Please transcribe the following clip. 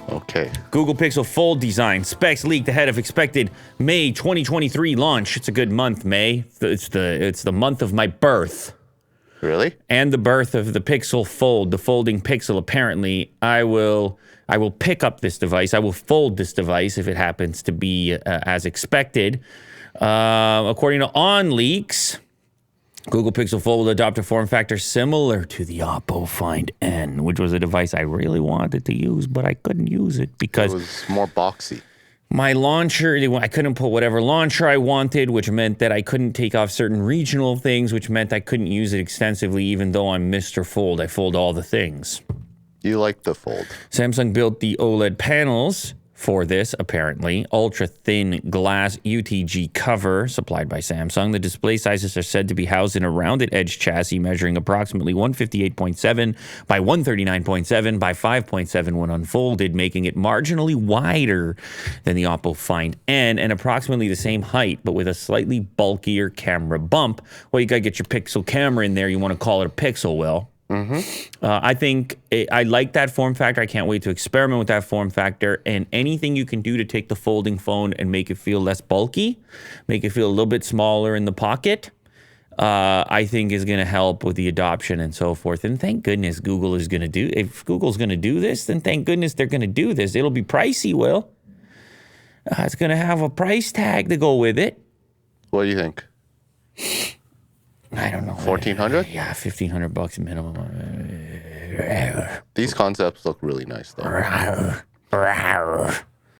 Okay. Google Pixel Fold design. Specs leaked ahead of expected May 2023 launch. It's a good month, May. It's the month of my birth. Really? And the birth of the Pixel Fold, the folding Pixel. Apparently, I will pick up this device. I will fold this device if it happens to be as expected. According to On Leaks, Google Pixel Fold will adopt a form factor similar to the Oppo Find N, which was a device I really wanted to use, but I couldn't use it because it was more boxy. My launcher, I couldn't put whatever launcher I wanted, which meant that I couldn't take off certain regional things, which meant I couldn't use it extensively, even though I'm Mr. Fold. I fold all the things. You like the Fold. Samsung built the OLED panels for this, apparently. Ultra-thin glass UTG cover supplied by Samsung. The display sizes are said to be housed in a rounded edge chassis measuring approximately 158.7 by 139.7 by 5.7 when unfolded, making it marginally wider than the Oppo Find N and approximately the same height, but with a slightly bulkier camera bump. Well, you got to get your Pixel camera in there. You want to call it a Pixel, Will. I think I like that form factor. I can't wait to experiment with that form factor. And anything you can do to take the folding phone and make it feel less bulky, make it feel a little bit smaller in the pocket, I think is going to help with the adoption and so forth. And thank goodness Google is going to do. If Google's going to do this, then thank goodness they're going to do this. It'll be pricey, Will. It's going to have a price tag to go with it. What do you think? I don't know. 1,400? Yeah, $1,500 minimum. These concepts look really nice, though.